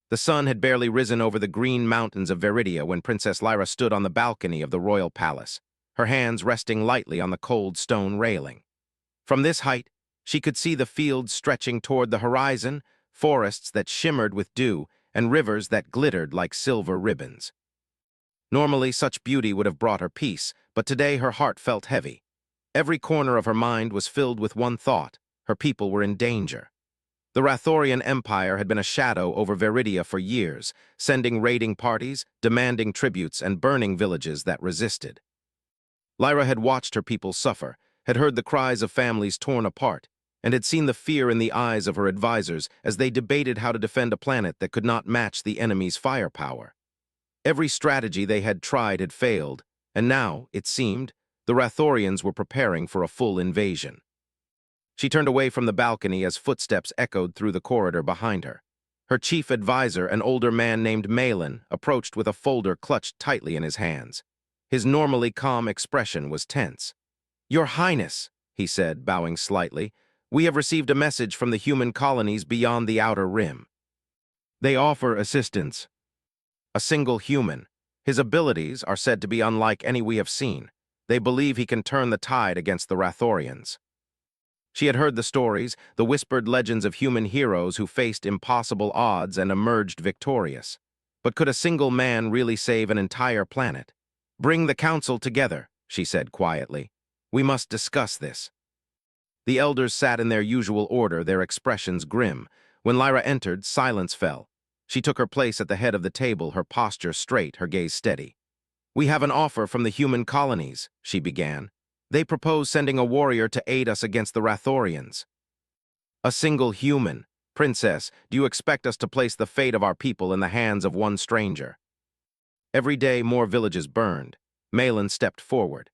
The sun had barely risen over the green mountains of Veridia when Princess Lyra stood on the balcony of the royal palace, her hands resting lightly on the cold stone railing. From this height, she could see the fields stretching toward the horizon, forests that shimmered with dew, and rivers that glittered like silver ribbons. Normally, such beauty would have brought her peace, but today her heart felt heavy. Every corner of her mind was filled with one thought: her people were in danger. The Rathorian Empire had been a shadow over Veridia for years, sending raiding parties, demanding tributes, and burning villages that resisted. Lyra had watched her people suffer, had heard the cries of families torn apart, and had seen the fear in the eyes of her advisors as they debated how to defend a planet that could not match the enemy's firepower. Every strategy they had tried had failed, and now, it seemed, the Rathorians were preparing for a full invasion. She turned away from the balcony as footsteps echoed through the corridor behind her. Her chief advisor, an older man named Malin, approached with a folder clutched tightly in his hands. His normally calm expression was tense. "Your Highness," he said, bowing slightly, "we have received a message from the human colonies beyond the Outer Rim. They offer assistance." A single human. His abilities are said to be unlike any we have seen. They believe he can turn the tide against the Rathorians. She had heard the stories, the whispered legends of human heroes who faced impossible odds and emerged victorious. But could a single man really save an entire planet? "Bring the council together," she said quietly. "We must discuss this." The elders sat in their usual order, their expressions grim. When Lyra entered, silence fell. She took her place at the head of the table, her posture straight, her gaze steady. "We have an offer from the human colonies," she began. "They propose sending a warrior to aid us against the Rathorians." "A single human. Princess, do you expect us to place the fate of our people in the hands of one stranger?" Every day more villages burned. Malin stepped forward.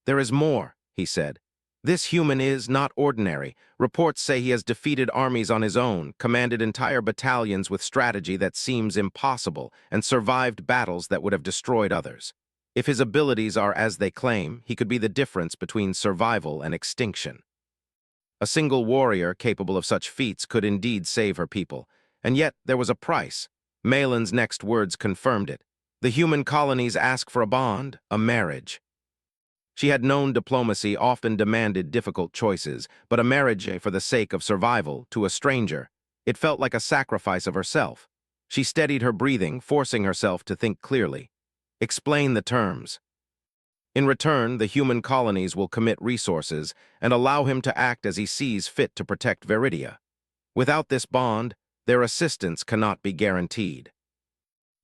"There is more," he said. "This human is not ordinary. Reports say he has defeated armies on his own, commanded entire battalions with strategy that seems impossible, and survived battles that would have destroyed others. If his abilities are as they claim, he could be the difference between survival and extinction." A single warrior capable of such feats could indeed save her people, and yet there was a price. Malin's next words confirmed it. The human colonies ask for a bond, a marriage. She had known diplomacy often demanded difficult choices, but a marriage for the sake of survival, to a stranger, it felt like a sacrifice of herself. She steadied her breathing, forcing herself to think clearly. "Explain the terms." "In return, the human colonies will commit resources and allow him to act as he sees fit to protect Veridia. Without this bond, their assistance cannot be guaranteed."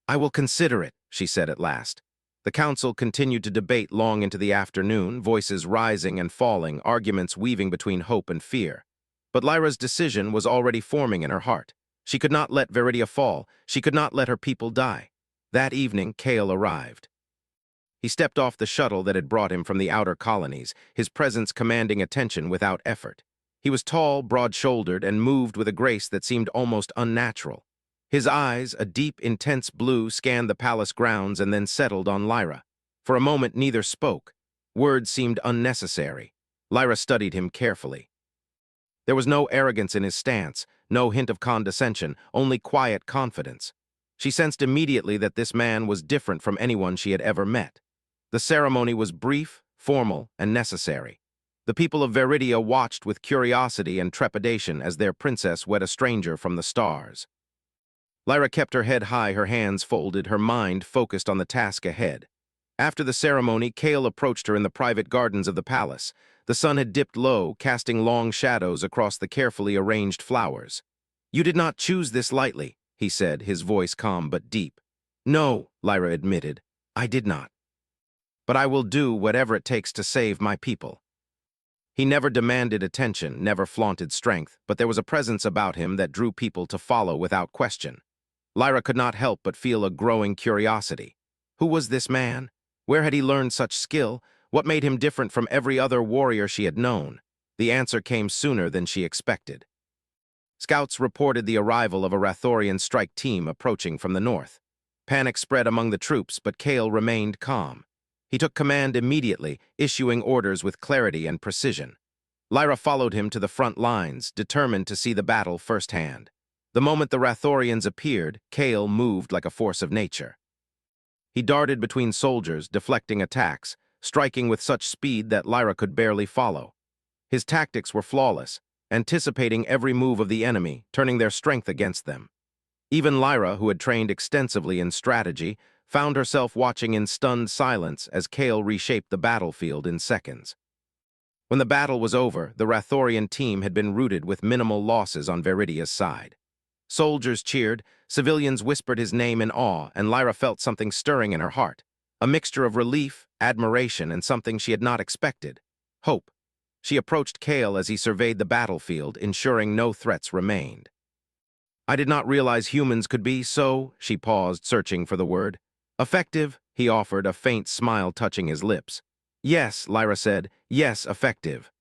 "I will consider it," she said at last. The council continued to debate long into the afternoon, voices rising and falling, arguments weaving between hope and fear. But Lyra's decision was already forming in her heart. She could not let Veridia fall. She could not let her people die. That evening, Kale arrived. He stepped off the shuttle that had brought him from the outer colonies, his presence commanding attention without effort. He was tall, broad-shouldered, and moved with a grace that seemed almost unnatural. His eyes, a deep, intense blue, scanned the palace grounds and then settled on Lyra. For a moment, neither spoke. Words seemed unnecessary. Lyra studied him carefully. There was no arrogance in his stance, no hint of condescension, only quiet confidence. She sensed immediately that this man was different from anyone she had ever met. The ceremony was brief, formal, and necessary. The people of Veridia watched with curiosity and trepidation as their princess wed a stranger from the stars. Lyra kept her head high, her hands folded, her mind focused on the task ahead. After the ceremony, Kale approached her in the private gardens of the palace. The sun had dipped low, casting long shadows across the carefully arranged flowers. "You did not choose this lightly," he said, his voice calm but deep. "No," Lyra admitted, "I did not. But I will do whatever it takes to save my people." He never demanded attention, never flaunted strength, but there was a presence about him that drew people to follow without question. Lyra could not help but feel a growing curiosity. Who was this man? Where had he learned such skill? What made him different from every other warrior she had known? The answer came sooner than she expected. Scouts reported the arrival of a Rathorian strike team approaching from the north. Panic spread among the troops, but Kale remained calm. He took command immediately, issuing orders with clarity and precision. Lyra followed him to the front lines, determined to see the battle firsthand. The moment the Rathorians appeared, Kale moved like a force of nature. He darted between soldiers, deflecting attacks, striking with such speed that Lyra could barely follow. His tactics were flawless, anticipating every move of the enemy, turning their strength against them. Even Lyra, who had trained extensively in strategy, found herself watching in stunned silence as Kale reshaped the battlefield in seconds. When the battle was over, the Rathorian team had been routed with minimal losses on Viridia's side. Soldiers cheered, civilians whispered his name in awe, and Lyra felt something stirring in her heart. A mixture of relief, admiration, and something she had not expected. Hope. She approached Kale as he surveyed the battlefield, ensuring no threats remained. I did not realize humans could be so, she paused, searching for the word. Effective, he offered, a faint smile touching his lips. Yes, Lyra said, yes, effective.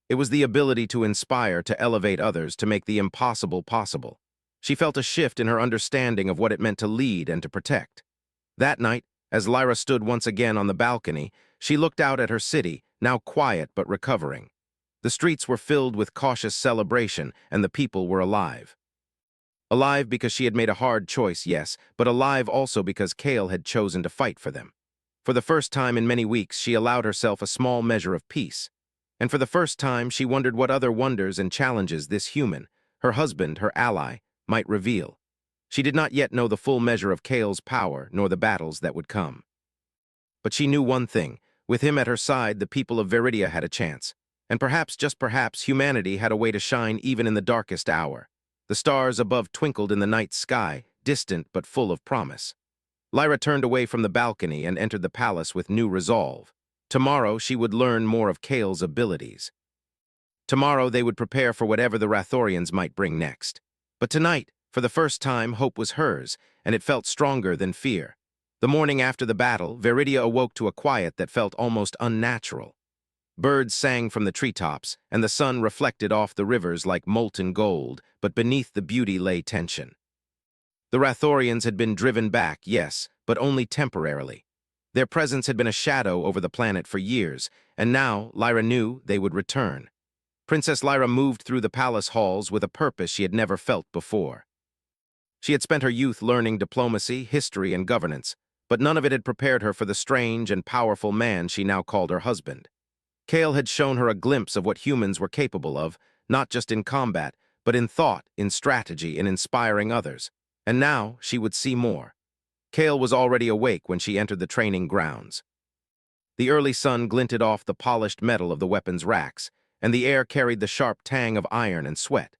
It was the ability to inspire, to elevate others, to make the impossible possible. She felt a shift in her understanding of what it meant to lead and to protect. That night, as Lyra stood once again on the balcony, she looked out at her city, now quiet but recovering. The streets were filled with cautious celebration, and the people were alive. Alive because she had made a hard choice, yes, but alive also because Kale had chosen to fight for them. For the first time in many weeks, she allowed herself a small measure of peace. And for the first time, she wondered what other wonders and challenges this human, her husband, her ally, might reveal. She did not yet know the full measure of Kale's power, nor the battles that would come. But she knew one thing. With him at her side, the people of Viridia had a chance. And perhaps, just perhaps, humanity had a way to shine even in the darkest hour. The stars above twinkled in the night sky, distant but full of promise. Lyra turned away from the balcony and entered the palace with new resolve. Tomorrow she would learn more of Kale's abilities. Tomorrow they would prepare for whatever the Rathorians might bring next. But tonight, for the first time, hope was hers, and it felt stronger than fear. The morning after the battle, Viridia awoke to a quiet that felt almost unnatural. Birds sang from the treetops, and the sun reflected off the rivers like molten gold, but beneath the beauty lay tension. The Rathorians had been driven back, yes, but only temporarily. Their presence had been a shadow over the planet for years, and now, Lyra knew, they would return. Princess Lyra moved through the palace halls with a purpose she had never felt before. She had spent her youth learning diplomacy, history, and governance, but none of it had prepared her for the strange and powerful man she now called her husband. Kale had shown her a glimpse of what humans were capable of, not just in combat, but in thought, in strategy, in inspiring others. And now she would see more. Kale was already awake when she entered the training grounds. The early sun glinted off the polished metal of the weapons racks, and the air carried the sharp tang of iron and sweat.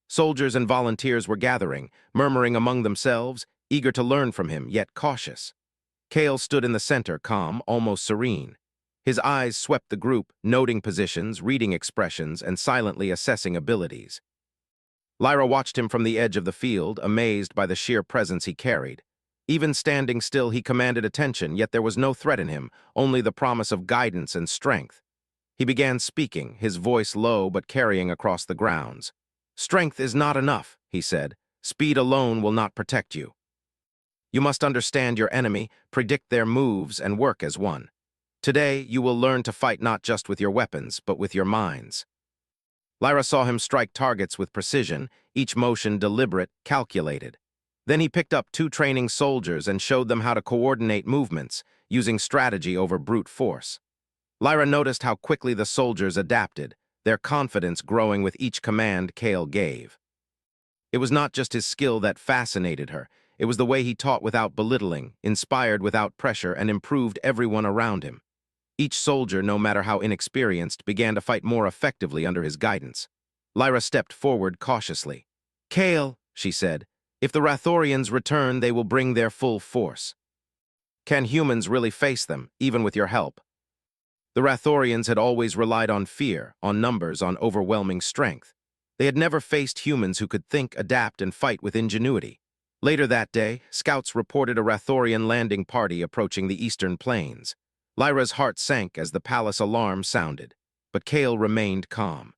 Soldiers and volunteers were gathering, murmuring among themselves, eager to learn from him, yet cautious. Kale stood in the center, calm, almost serene. His eyes swept the group, noting positions, reading expressions, and silently assessing abilities. Lyra watched him from the edge of the field, amazed by the sheer presence he carried. Even standing still, he commanded attention, yet there was no threat in him, only the promise of guidance and strength. He began speaking, his voice low but carrying across the grounds. "Strength is not enough," he said. "Speed alone will not protect you. You must understand your enemy, predict their moves, and work as one. Today, you will learn to fight not just with your weapons, but with your minds." Lyra saw him strike targets with precision, each motion deliberate, calculated. Then he picked up 2 training soldiers and showed them how to coordinate movements, using strategy over brute force. Lyra noticed how quickly the soldiers adapted, their confidence growing with each command Kale gave. It was not just his skill that fascinated her, it was the way he taught without belittling, inspired without pressure, and improved everyone around him. Each soldier, no matter how inexperienced, began to fight more effectively under his guidance. Lyra stepped forward cautiously. "Kale," she said, "if the Rathorians return, they will bring their full force. Can humans really face them, even with your help?" The Rathorians had always relied on fear, on numbers, on overwhelming strength. They had never faced humans who could think, adapt, and fight with ingenuity. Later that day, scouts reported a Rathorian landing party approaching the eastern plains. Lyra's heart sank as the palace alarm sounded, but Kale remained calm.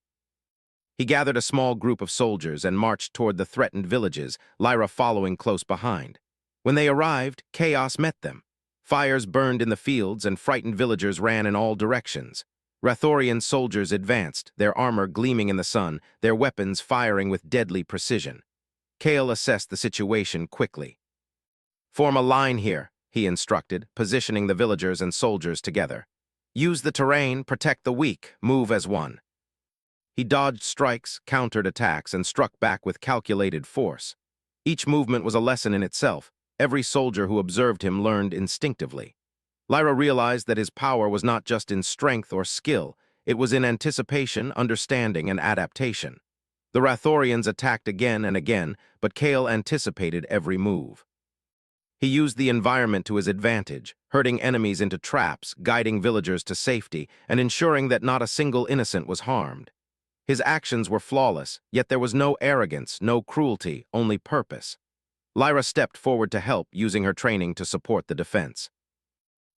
He gathered a small group of soldiers and marched toward the threatened villages, Lyra following close behind. When they arrived, chaos met them. Fires burned in the fields and frightened villagers ran in all directions. Rathorian soldiers advanced, their armor gleaming in the sun, their weapons firing with deadly precision. Kale assessed the situation quickly. "Form a line here," he instructed, positioning the villagers and soldiers together. "Use the terrain, protect the weak, move as one." He dodged strikes, countered attacks, and struck back with calculated force. Each movement was a lesson in itself. Every soldier who observed him learned instinctively. Lyra realized that his power was not just in strength or skill, it was in anticipation, understanding, and adaptation. The Rathorians attacked again and again, but Kale anticipated every move. He used the environment to his advantage, herding enemies into traps, guiding villagers to safety, and ensuring that not a single innocent was harmed. His actions were flawless, yet there was no arrogance, no cruelty, only purpose. Lyra stepped forward to help, using her training to support the defense.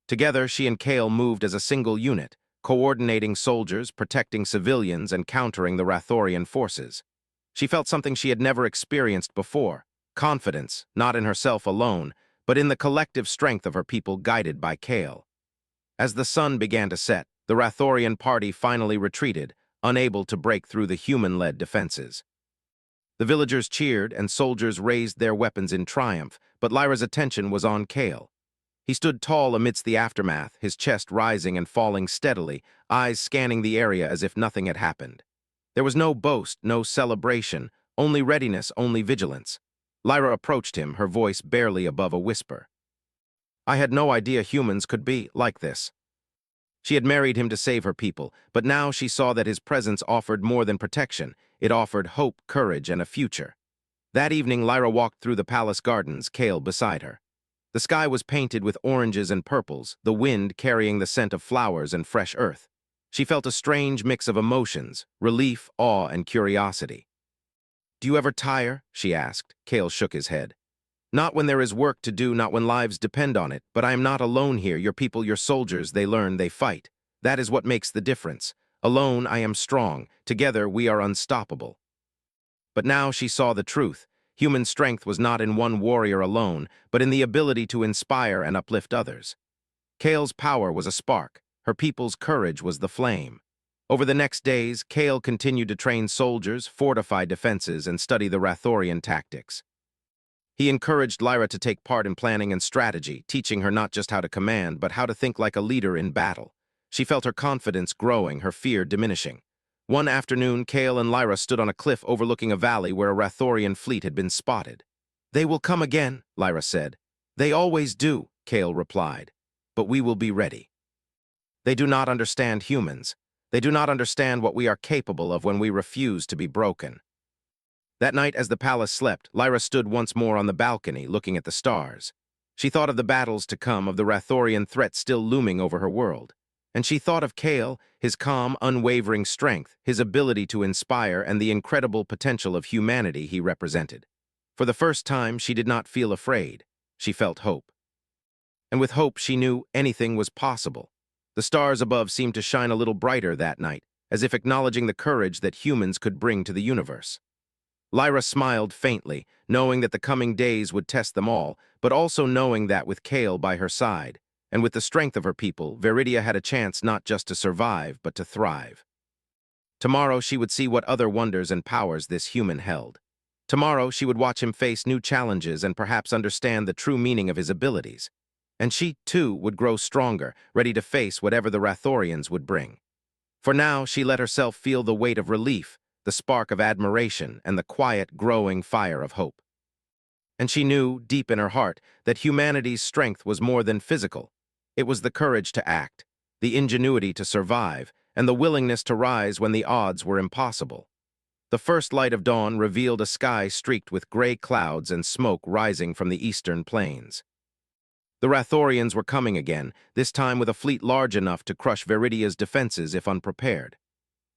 Together, she and Kale moved as a single unit, coordinating soldiers, protecting civilians, and countering the Rathorian forces. She felt something she had never experienced before, confidence, not in herself alone, but in the collective strength of her people guided by Kale. As the sun began to set, the Rathorian party finally retreated, unable to break through the human-led defenses. The villagers cheered and soldiers raised their weapons in triumph, but Lyra's attention was on Kale. He stood tall amidst the aftermath, his chest rising and falling steadily, eyes scanning the area as if nothing had happened. There was no boast, no celebration, only readiness, only vigilance. Lyra approached him, her voice barely above a whisper. "I had no idea humans could be like this." She had married him to save her people, but now she saw that his presence offered more than protection. It offered hope, courage, and a future. That evening, Lyra walked through the palace gardens, Kale beside her. The sky was painted with oranges and purples, the wind carrying the scent of flowers and fresh earth. She felt a strange mix of emotions, relief, awe, and curiosity. "Do you ever tire?" she asked. Kale shook his head. "Not when there is work to do, not when lives depend on it, but I am not alone here. Your people, your soldiers, they learn, they fight. That is what makes the difference. Alone, I am strong. Together, we are unstoppable." But now she saw the truth. Human strength was not in one warrior alone, but in the ability to inspire and uplift others. Kale's power was a spark. Her people's courage was the flame. Over the next days, Kale continued to train soldiers, fortify defenses, and study the Rathorian tactics. He encouraged Lyra to take part in planning and strategy, teaching her not just how to command, but how to think like a leader in battle. She felt her confidence growing, her fear diminishing. One afternoon, Kale and Lyra stood on a cliff overlooking a valley where a Rathorian fleet had been spotted. "They will come again," Lyra said. "They always do," Kale replied. "But we will be ready." They do not understand humans. They do not understand what we are capable of when we refuse to be broken. That night, as the palace slept, Lyra stood once more on the balcony, looking at the stars. She thought of the battles to come, of the Rathorian threat still looming over her world. And she thought of Kale, his calm, unwavering strength, his ability to inspire, and the incredible potential of humanity he represented. For the first time, she did not feel afraid. She felt hope. And with hope, she knew anything was possible. The stars above seemed to shine a little brighter that night, as if acknowledging the courage that humans could bring to the universe. Lyra smiled faintly, knowing that the coming days would test them all, but also knowing that with Kale by her side, and with the strength of her people, Viridia had a chance not just to survive, but to thrive. Tomorrow she would see what other wonders and powers this human held. Tomorrow she would watch him face new challenges and perhaps understand the true meaning of his abilities. And she, too, would grow stronger, ready to face whatever the Rathorians would bring. For now, she let herself feel the weight of relief, the spark of admiration, and the quiet, growing fire of hope. And she knew, deep in her heart, that humanity's strength was more than physical. It was the courage to act, the ingenuity to survive, and the willingness to rise when the odds were impossible. The first light of dawn revealed a sky streaked with gray clouds and smoke rising from the eastern plains. The Rathorians were coming again, this time with a fleet large enough to crush Viridia's defenses if unprepared.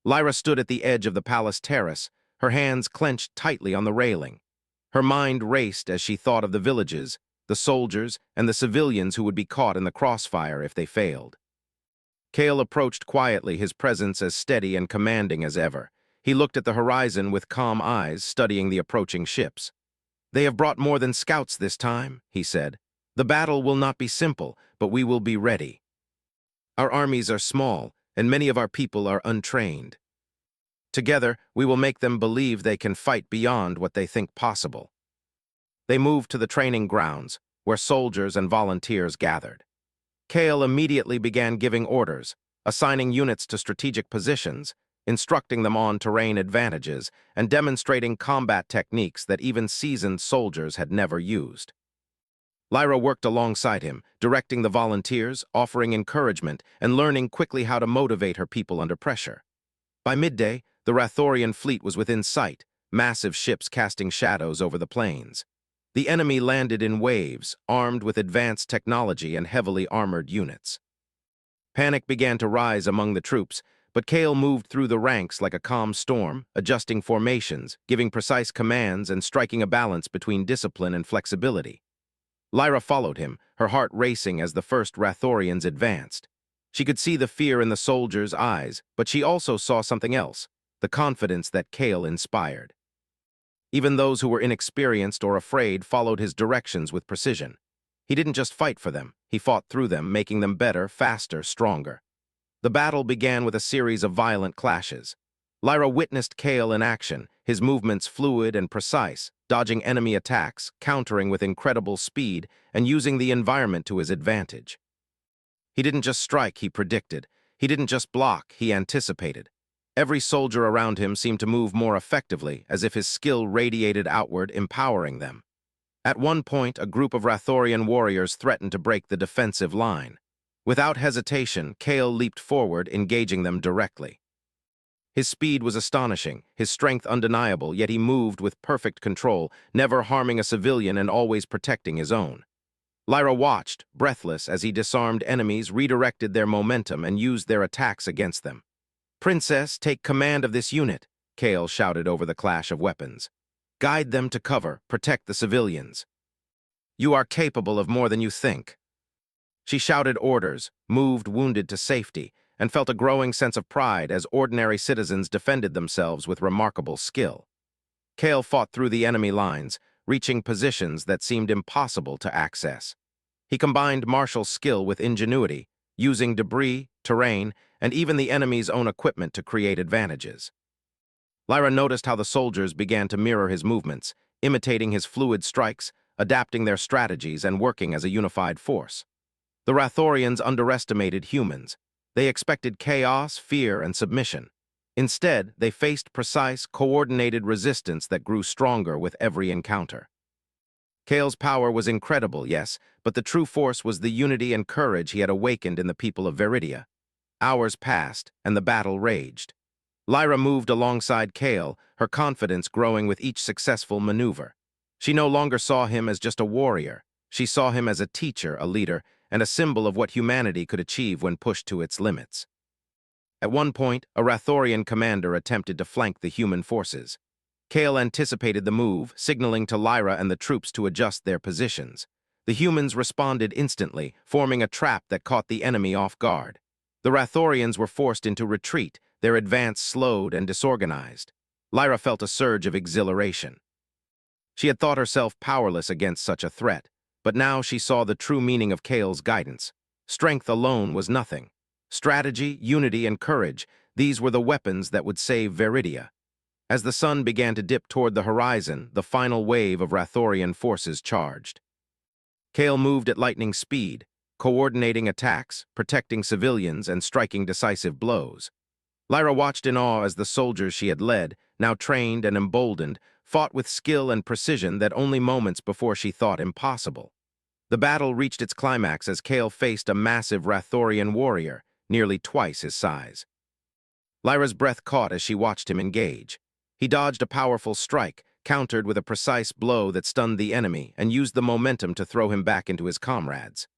Lyra stood at the edge of the palace terrace, her hands clenched tightly on the railing. Her mind raced as she thought of the villages, the soldiers, and the civilians who would be caught in the crossfire if they failed. Kale approached quietly, his presence as steady and commanding as ever. He looked at the horizon with calm eyes, studying the approaching ships. "They have brought more than scouts this time," he said. "The battle will not be simple, but we will be ready. Our armies are small, and many of our people are untrained." Together, we will make them believe they can fight beyond what they think possible. They moved to the training grounds, where soldiers and volunteers gathered. Kale immediately began giving orders, assigning units to strategic positions, instructing them on terrain advantages, and demonstrating combat techniques that even seasoned soldiers had never used. Lyra worked alongside him, directing the volunteers, offering encouragement, and learning quickly how to motivate her people under pressure. By midday, the Rathorian fleet was within sight, massive ships casting shadows over the plains. The enemy landed in waves, armed with advanced technology and heavily armored units. Panic began to rise among the troops, but Kale moved through the ranks like a calm storm, adjusting formations, giving precise commands, and striking a balance between discipline and flexibility. Lyra followed him, her heart racing as the first Rathorians advanced. She could see the fear in the soldiers' eyes, but she also saw something else, the confidence that Kale inspired. Even those who were inexperienced or afraid followed his directions with precision. He didn't just fight for them, he fought through them, making them better, faster, stronger. The battle began with a series of violent clashes. Lyra witnessed Kale in action, his movements fluid and precise, dodging enemy attacks, countering with incredible speed, and using the environment to his advantage. He didn't just strike, he predicted. He didn't just block, he anticipated. Every soldier around him seemed to move more effectively, as if his skill radiated outward, empowering them. At one point, a group of Rathorian warriors threatened to break the defensive line. Without hesitation, Kale leaped forward, engaging them directly. His speed was astonishing, his strength undeniable, yet he moved with perfect control, never harming a civilian and always protecting his own. Lyra watched, breathless, as he disarmed enemies, redirected their momentum, and used their attacks against them. "Princess, take command of this unit," Kale shouted over the clash of weapons. "Guide them to cover, protect the civilians. You are capable of more than you think." She shouted orders, moved wounded to safety, and felt a growing sense of pride as ordinary citizens defended themselves with remarkable skill. Kale fought through the enemy lines, reaching positions that seemed impossible to access. He combined martial skill with ingenuity, using debris, terrain, and even the enemy's own equipment to create advantages. Lyra noticed how the soldiers began to mirror his movements, imitating his fluid strikes, adapting their strategies, and working as a unified force. The Rathorians underestimated humans. They expected chaos, fear, and submission. Instead, they faced precise, coordinated resistance that grew stronger with every encounter. Kale's power was incredible, yes, but the true force was the unity and courage he had awakened in the people of Viridia. Hours passed, and the battle raged. Lyra moved alongside Kale, her confidence growing with each successful maneuver. She no longer saw him as just a warrior. She saw him as a teacher, a leader, and a symbol of what humanity could achieve when pushed to its limits. At one point, a Rathorian commander attempted to flank the human forces. Kale anticipated the move, signaling to Lyra and the troops to adjust their positions. The humans responded instantly, forming a trap that caught the enemy off guard. The Rathorians were forced into retreat, their advance slowed and disorganized. Lyra felt a surge of exhilaration. She had thought herself powerless against such a threat, but now she saw the true meaning of Kale's guidance. Strength alone was nothing. Strategy, unity, and courage, these were the weapons that would save Viridia. As the sun began to dip toward the horizon, the final wave of Rathorian forces charged. Kale moved at lightning speed, coordinating attacks, protecting civilians, and striking decisive blows. Lyra watched in awe as the soldiers she had led, now trained and emboldened, fought with skill and precision that only moments before she thought impossible. The battle reached its climax as Kale faced a massive Rathorian warrior, nearly twice his size. Lyra's breath caught as she watched him engage. He dodged a powerful strike, countered with a precise blow that stunned the enemy, and used the momentum to throw him back into his comrades.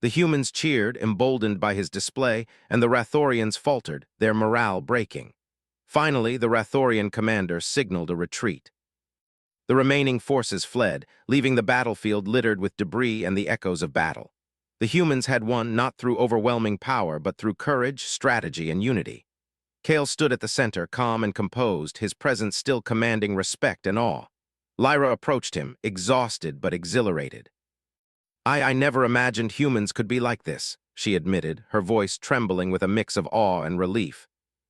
The humans cheered, emboldened by his display, and the Rathorians faltered, their morale breaking. Finally, the Rathorian commander signaled a retreat. The remaining forces fled, leaving the battlefield littered with debris and the echoes of battle. The humans had won not through overwhelming power, but through courage, strategy, and unity. Kale stood at the center, calm and composed, his presence still commanding respect and awe. Lyra approached him, exhausted but exhilarated. I never imagined humans could be like this," she admitted, her voice trembling with a mix of awe and relief.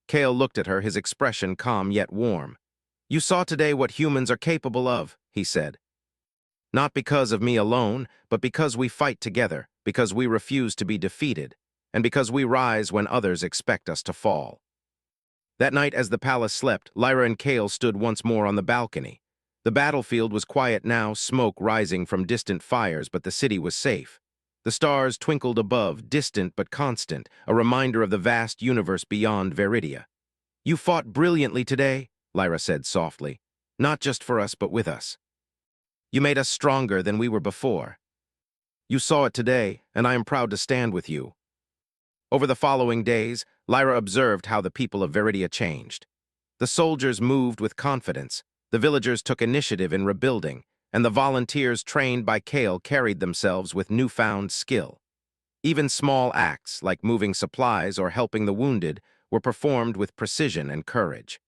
Kale looked at her, his expression calm yet warm. "You saw today what humans are capable of," he said. "Not because of me alone, but because we fight together, because we refuse to be defeated, and because we rise when others expect us to fall." That night, as the palace slept, Lyra and Kale stood once more on the balcony. The battlefield was quiet now, smoke rising from distant fires, but the city was safe. The stars twinkled above, distant but constant, a reminder of the vast universe beyond Veridia. "You fought brilliantly today," Lyra said softly. "Not just for us, but with us. You made us stronger than we were before. You saw it today, and I am proud to stand with you." Over the following days, Lyra observed how the people of Veridia changed. The soldiers moved with confidence, the villagers took initiative in rebuilding, and the volunteers trained by Kale carried themselves with newfound skill. Even small acts, like moving supplies or helping the wounded, were performed with precision and courage.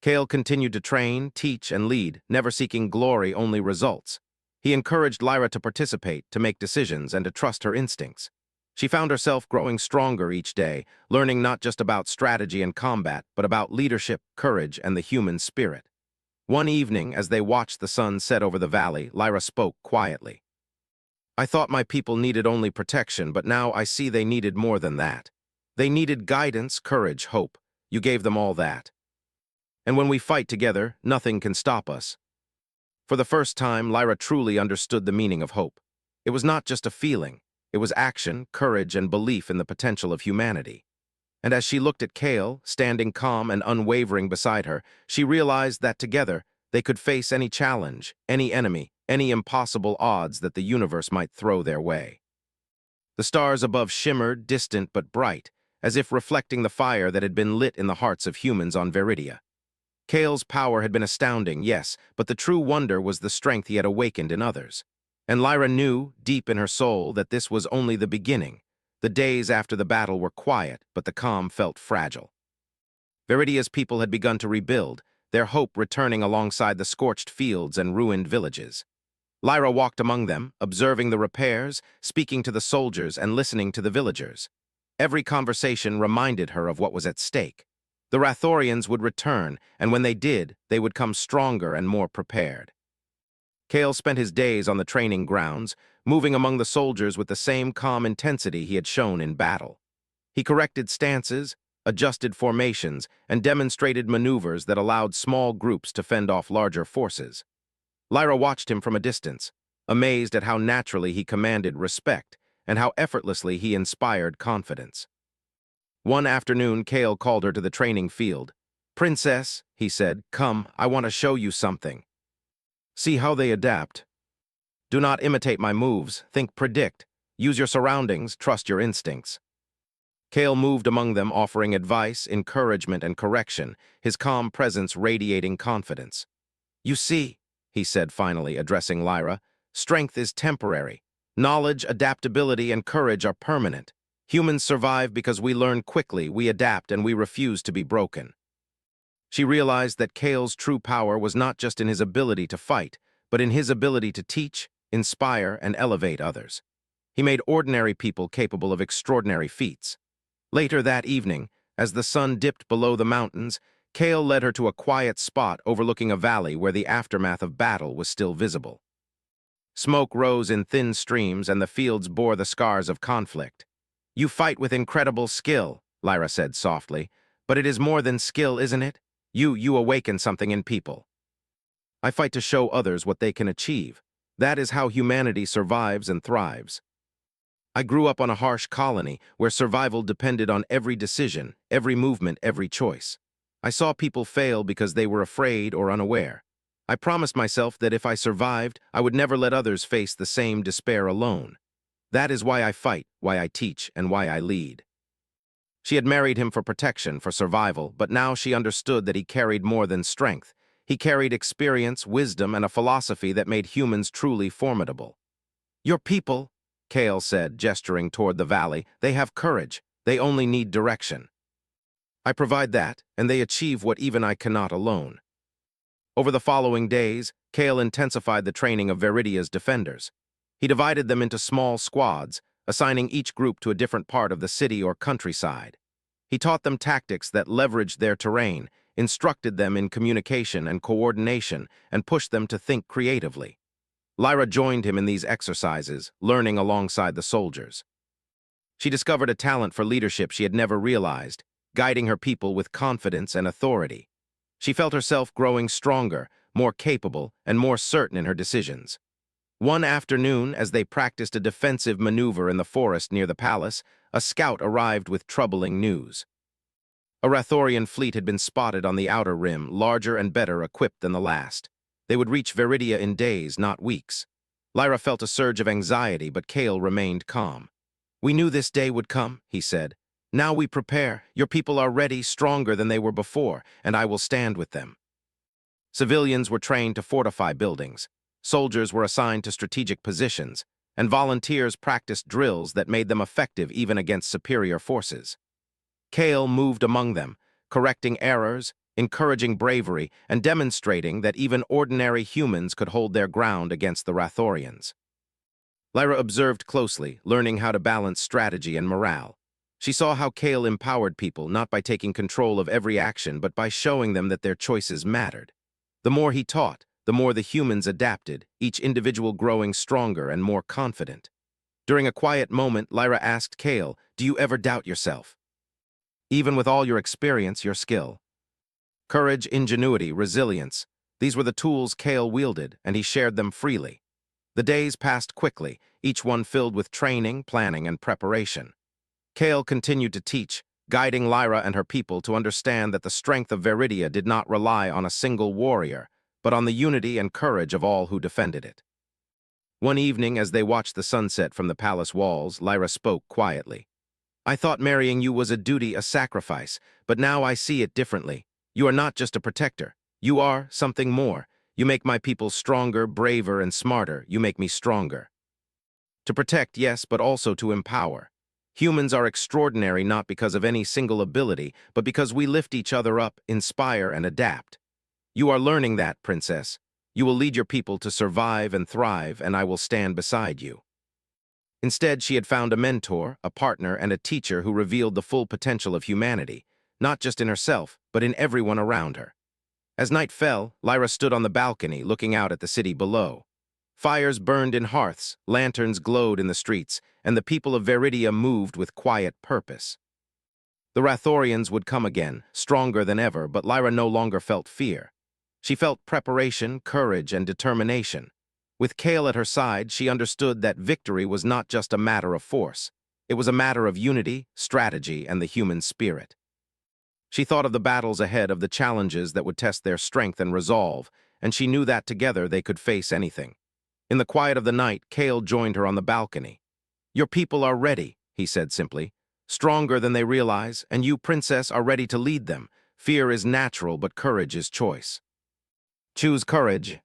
Kale continued to train, teach, and lead, never seeking glory, only results. He encouraged Lyra to participate, to make decisions, and to trust her instincts. She found herself growing stronger each day, learning not just about strategy and combat, but about leadership, courage, and the human spirit. One evening, as they watched the sun set over the valley, Lyra spoke quietly. "I thought my people needed only protection, but now I see they needed more than that. They needed guidance, courage, hope. You gave them all that. And when we fight together, nothing can stop us." For the first time, Lyra truly understood the meaning of hope. It was not just a feeling. It was action, courage, and belief in the potential of humanity. And as she looked at Kale, standing calm and unwavering beside her, she realized that together they could face any challenge, any enemy, any impossible odds that the universe might throw their way. The stars above shimmered, distant but bright, as if reflecting the fire that had been lit in the hearts of humans on Veridia. Kale's power had been astounding, yes, but the true wonder was the strength he had awakened in others. And Lyra knew, deep in her soul, that this was only the beginning. The days after the battle were quiet, but the calm felt fragile. Veridia's people had begun to rebuild, their hope returning alongside the scorched fields and ruined villages. Lyra walked among them, observing the repairs, speaking to the soldiers, and listening to the villagers. Every conversation reminded her of what was at stake. The Rathorians would return, and when they did, they would come stronger and more prepared. Kale spent his days on the training grounds, moving among the soldiers with the same calm intensity he had shown in battle. He corrected stances, adjusted formations, and demonstrated maneuvers that allowed small groups to fend off larger forces. Lyra watched him from a distance, amazed at how naturally he commanded respect and how effortlessly he inspired confidence. One afternoon, Kale called her to the training field. "Princess," he said, "come, I want to show you something. See how they adapt. Do not imitate my moves, think, predict. Use your surroundings, trust your instincts." Kale moved among them, offering advice, encouragement, and correction, his calm presence radiating confidence. "You see," he said finally, addressing Lyra, "strength is temporary. Knowledge, adaptability, and courage are permanent. Humans survive because we learn quickly, we adapt, and we refuse to be broken." She realized that Kale's true power was not just in his ability to fight, but in his ability to teach, inspire, and elevate others. He made ordinary people capable of extraordinary feats. Later that evening, as the sun dipped below the mountains, Kale led her to a quiet spot overlooking a valley where the aftermath of battle was still visible. Smoke rose in thin streams and the fields bore the scars of conflict. "You fight with incredible skill," Lyra said softly, "but it is more than skill, isn't it? You awaken something in people." "I fight to show others what they can achieve. That is how humanity survives and thrives. I grew up on a harsh colony where survival depended on every decision, every movement, every choice. I saw people fail because they were afraid or unaware. I promised myself that if I survived, I would never let others face the same despair alone. That is why I fight, why I teach, and why I lead." She had married him for protection, for survival, but now she understood that he carried more than strength. He carried experience, wisdom, and a philosophy that made humans truly formidable. "Your people," Kale said, gesturing toward the valley, "they have courage. They only need direction. I provide that, and they achieve what even I cannot alone." Over the following days, Kale intensified the training of Veridia's defenders. He divided them into small squads, assigning each group to a different part of the city or countryside. He taught them tactics that leveraged their terrain, instructed them in communication and coordination, and pushed them to think creatively. Lyra joined him in these exercises, learning alongside the soldiers. She discovered a talent for leadership she had never realized, guiding her people with confidence and authority. She felt herself growing stronger, more capable, and more certain in her decisions. One afternoon, as they practiced a defensive maneuver in the forest near the palace, a scout arrived with troubling news. A Rathorian fleet had been spotted on the outer rim, larger and better equipped than the last. They would reach Viridia in days, not weeks. Lyra felt a surge of anxiety, but Kale remained calm. "We knew this day would come," he said. "Now we prepare. Your people are ready, stronger than they were before, and I will stand with them." Civilians were trained to fortify buildings. Soldiers were assigned to strategic positions, and volunteers practiced drills that made them effective even against superior forces. Kale moved among them, correcting errors, encouraging bravery, and demonstrating that even ordinary humans could hold their ground against the Rathorians. Lyra observed closely, learning how to balance strategy and morale. She saw how Kale empowered people not by taking control of every action, but by showing them that their choices mattered. The more he taught, the more the humans adapted, each individual growing stronger and more confident. During a quiet moment, Lyra asked Kale, "Do you ever doubt yourself? Even with all your experience, your skill?" Courage, ingenuity, resilience, these were the tools Kale wielded, and he shared them freely. The days passed quickly, each one filled with training, planning, and preparation. Kale continued to teach, guiding Lyra and her people to understand that the strength of Viridia did not rely on a single warrior, but on the unity and courage of all who defended it. One evening, as they watched the sunset from the palace walls, Lyra spoke quietly. "I thought marrying you was a duty, a sacrifice, but now I see it differently. You are not just a protector. You are something more. You make my people stronger, braver, and smarter. You make me stronger." To protect, yes, but also to empower. Humans are extraordinary not because of any single ability, but because we lift each other up, inspire, and adapt. You are learning that, Princess. You will lead your people to survive and thrive, and I will stand beside you. Instead, she had found a mentor, a partner, and a teacher who revealed the full potential of humanity, not just in herself, but in everyone around her. As night fell, Lyra stood on the balcony, looking out at the city below. Fires burned in hearths, lanterns glowed in the streets, and the people of Viridia moved with quiet purpose. The Rathorians would come again, stronger than ever, but Lyra no longer felt fear. She felt preparation, courage, and determination. With Kale at her side, she understood that victory was not just a matter of force. It was a matter of unity, strategy, and the human spirit. She thought of the battles ahead, of the challenges that would test their strength and resolve, and she knew that together they could face anything. In the quiet of the night, Kale joined her on the balcony. "Your people are ready," he said simply. "Stronger than they realize, and you, Princess, are ready to lead them. Fear is natural, but courage is choice. Choose courage."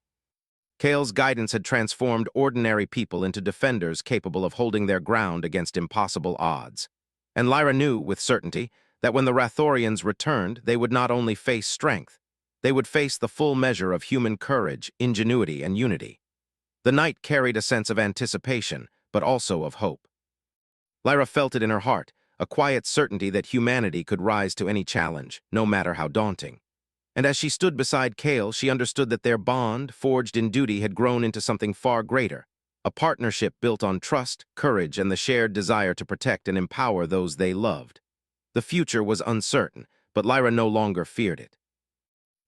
Kale's guidance had transformed ordinary people into defenders capable of holding their ground against impossible odds. And Lyra knew, with certainty, that when the Rathorians returned, they would not only face strength, they would face the full measure of human courage, ingenuity, and unity. The night carried a sense of anticipation, but also of hope. Lyra felt it in her heart, a quiet certainty that humanity could rise to any challenge, no matter how daunting. And as she stood beside Kale, she understood that their bond, forged in duty, had grown into something far greater, a partnership built on trust, courage, and the shared desire to protect and empower those they loved. The future was uncertain, but Lyra no longer feared it.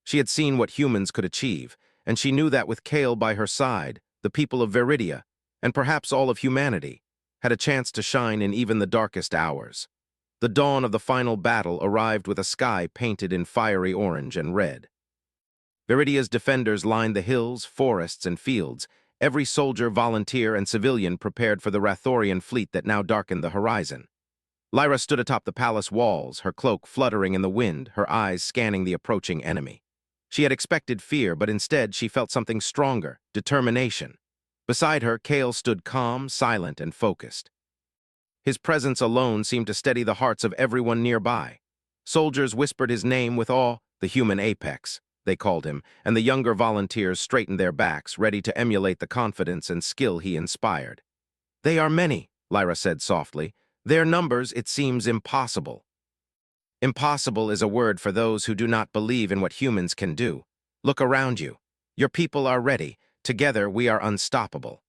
She had seen what humans could achieve, and she knew that with Kale by her side, the people of Viridia, and perhaps all of humanity, had a chance to shine in even the darkest hours. The dawn of the final battle arrived with a sky painted in fiery orange and red. Viridia's defenders lined the hills, forests, and fields, every soldier, volunteer, and civilian prepared for the Rathorian fleet that now darkened the horizon. Lyra stood atop the palace walls, her cloak fluttering in the wind, her eyes scanning the approaching enemy. She had expected fear, but instead she felt something stronger, determination. Beside her, Kale stood calm, silent, and focused. His presence alone seemed to steady the hearts of everyone nearby. Soldiers whispered his name with awe, the human apex, they called him, and the younger volunteers straightened their backs, ready to emulate the confidence and skill he inspired. "They are many," Lyra said softly. "Their numbers, it seems impossible." Impossible is a word for those who do not believe in what humans can do. Look around you. Your people are ready. Together we are unstoppable.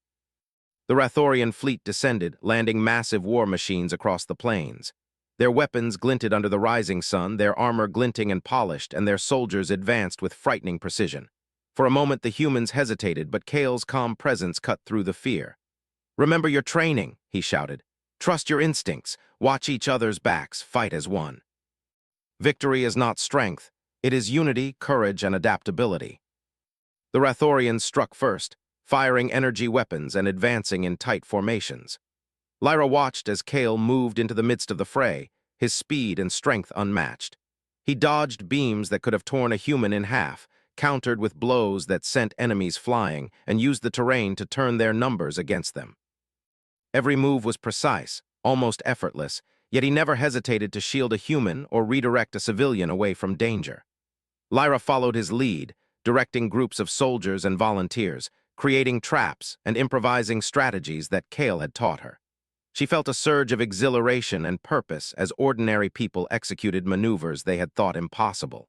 The Rathorian fleet descended, landing massive war machines across the plains. Their weapons glinted under the rising sun, their armor glinting and polished, and their soldiers advanced with frightening precision. For a moment the humans hesitated, but Kale's calm presence cut through the fear. "Remember your training," he shouted. "Trust your instincts. Watch each other's backs. Fight as one." Victory is not strength. It is unity, courage, and adaptability. The Rathorians struck first, firing energy weapons and advancing in tight formations. Lyra watched as Kale moved into the midst of the fray, his speed and strength unmatched. He dodged beams that could have torn a human in half, countered with blows that sent enemies flying, and used the terrain to turn their numbers against them. Every move was precise, almost effortless, yet he never hesitated to shield a human or redirect a civilian away from danger. Lyra followed his lead, directing groups of soldiers and volunteers, creating traps and improvising strategies that Kale had taught her. She felt a surge of exhilaration and purpose as ordinary people executed maneuvers they had thought impossible.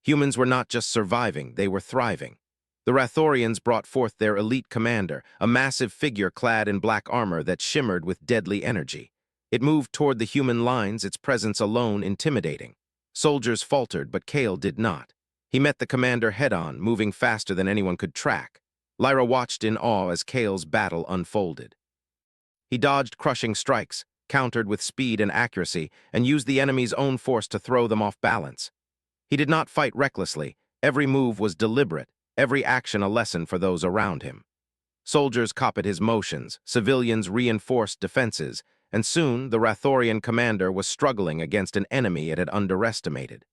Humans were not just surviving, they were thriving. The Rathorians brought forth their elite commander, a massive figure clad in black armor that shimmered with deadly energy. It moved toward the human lines, its presence alone intimidating. Soldiers faltered, but Kale did not. He met the commander head-on, moving faster than anyone could track. Lyra watched in awe as Kale's battle unfolded. He dodged crushing strikes, countered with speed and accuracy, and used the enemy's own force to throw them off balance. He did not fight recklessly. Every move was deliberate, every action a lesson for those around him. Soldiers copied his motions, civilians reinforced defenses, and soon the Rathorian commander was struggling against an enemy it had underestimated.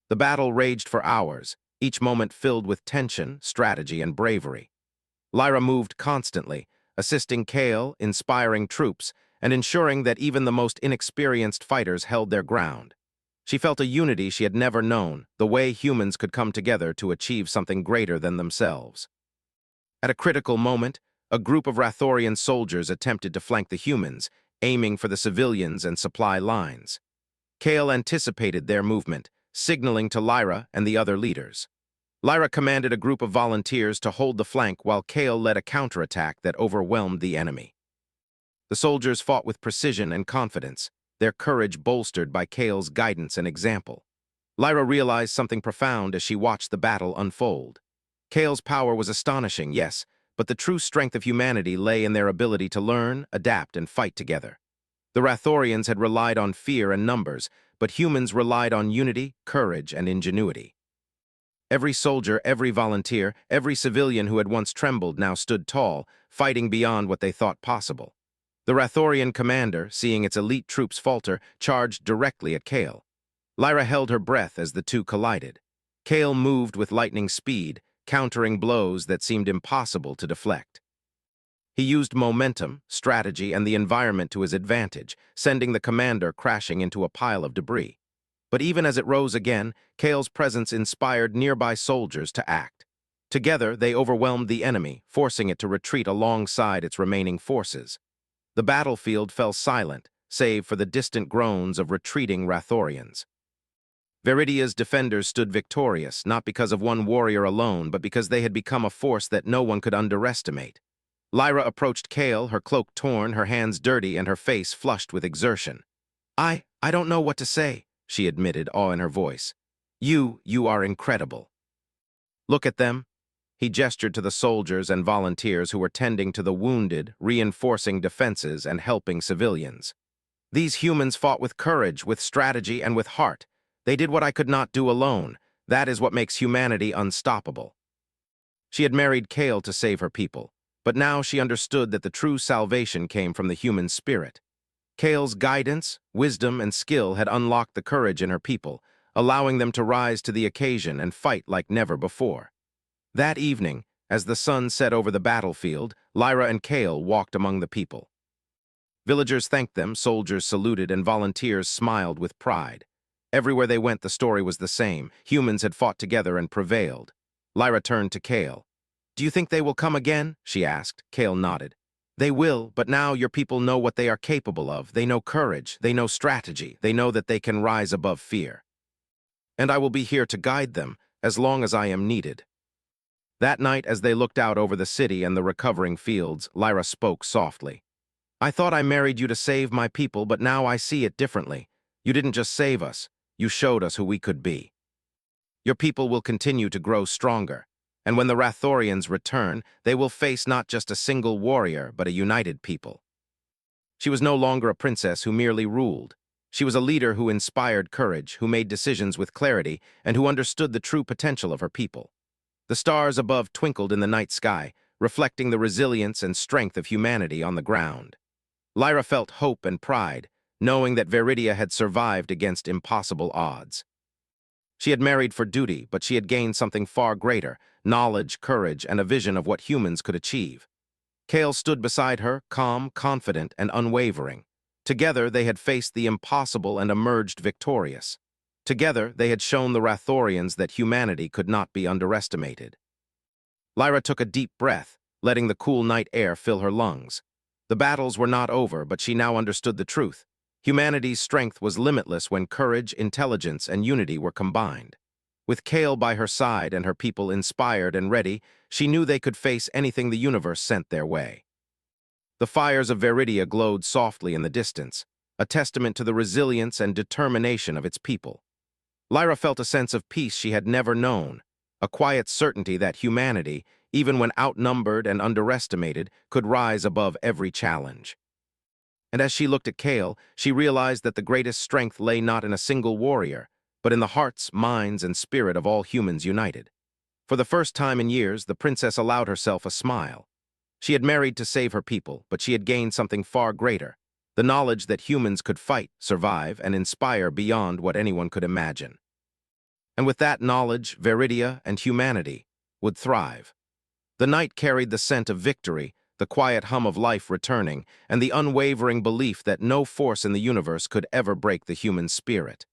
The battle raged for hours, each moment filled with tension, strategy, and bravery. Lyra moved constantly, assisting Kale, inspiring troops, and ensuring that even the most inexperienced fighters held their ground. She felt a unity she had never known, the way humans could come together to achieve something greater than themselves. At a critical moment, a group of Rathorian soldiers attempted to flank the humans, aiming for the civilians and supply lines. Kale anticipated their movement, signaling to Lyra and the other leaders. Lyra commanded a group of volunteers to hold the flank while Kale led a counterattack that overwhelmed the enemy. The soldiers fought with precision and confidence, their courage bolstered by Kale's guidance and example. Lyra realized something profound as she watched the battle unfold. Kale's power was astonishing, yes, but the true strength of humanity lay in their ability to learn, adapt, and fight together. The Rathorians had relied on fear and numbers, but humans relied on unity, courage, and ingenuity. Every soldier, every volunteer, every civilian who had once trembled now stood tall, fighting beyond what they thought possible. The Rathorian commander, seeing its elite troops falter, charged directly at Kale. Lyra held her breath as the two collided. Kale moved with lightning speed, countering blows that seemed impossible to deflect. He used momentum, strategy, and the environment to his advantage, sending the commander crashing into a pile of debris. But even as it rose again, Kale's presence inspired nearby soldiers to act. Together, they overwhelmed the enemy, forcing it to retreat alongside its remaining forces. The battlefield fell silent, save for the distant groans of retreating Rathorians. Viridia's defenders stood victorious, not because of one warrior alone, but because they had become a force that no one could underestimate. Lyra approached Kale, her cloak torn, her hands dirty, and her face flushed with exertion. I don't know what to say," she admitted, awe in her voice. You are incredible." "Look at them." He gestured to the soldiers and volunteers who were tending to the wounded, reinforcing defenses, and helping civilians. "These humans fought with courage, with strategy, and with heart. They did what I could not do alone. That is what makes humanity unstoppable." She had married Kale to save her people, but now she understood that the true salvation came from the human spirit. Kale's guidance, wisdom, and skill had unlocked the courage in her people, allowing them to rise to the occasion and fight like never before. That evening, as the sun set over the battlefield, Lyra and Kale walked among the people. Villagers thanked them, soldiers saluted, and volunteers smiled with pride. Everywhere they went, the story was the same. Humans had fought together and prevailed. Lyra turned to Kale. "Do you think they will come again?" she asked. Kale nodded. They will, but now your people know what they are capable of. They know courage, they know strategy, they know that they can rise above fear. And I will be here to guide them, as long as I am needed. That night, as they looked out over the city and the recovering fields, Lyra spoke softly. I thought I married you to save my people, but now I see it differently. You didn't just save us, you showed us who we could be. Your people will continue to grow stronger, and when the Rathorians return, they will face not just a single warrior, but a united people. She was no longer a princess who merely ruled. She was a leader who inspired courage, who made decisions with clarity, and who understood the true potential of her people. The stars above twinkled in the night sky, reflecting the resilience and strength of humanity on the ground. Lyra felt hope and pride, knowing that Viridia had survived against impossible odds. She had married for duty, but she had gained something far greater: knowledge, courage, and a vision of what humans could achieve. Kale stood beside her, calm, confident, and unwavering. Together, they had faced the impossible and emerged victorious. Together, they had shown the Rathorians that humanity could not be underestimated. Lyra took a deep breath, letting the cool night air fill her lungs. The battles were not over, but she now understood the truth. Humanity's strength was limitless when courage, intelligence, and unity were combined. With Kale by her side and her people inspired and ready, she knew they could face anything the universe sent their way. The fires of Viridia glowed softly in the distance, a testament to the resilience and determination of its people. Lyra felt a sense of peace she had never known, a quiet certainty that humanity, even when outnumbered and underestimated, could rise above every challenge. And as she looked at Kale, she realized that the greatest strength lay not in a single warrior, but in the hearts, minds, and spirit of all humans united. For the first time in years, the princess allowed herself a smile. She had married to save her people, but she had gained something far greater: the knowledge that humans could fight, survive, and inspire beyond what anyone could imagine. And with that knowledge, Viridia and humanity would thrive. The night carried the scent of victory, the quiet hum of life returning, and the unwavering belief that no force in the universe could ever break the human spirit.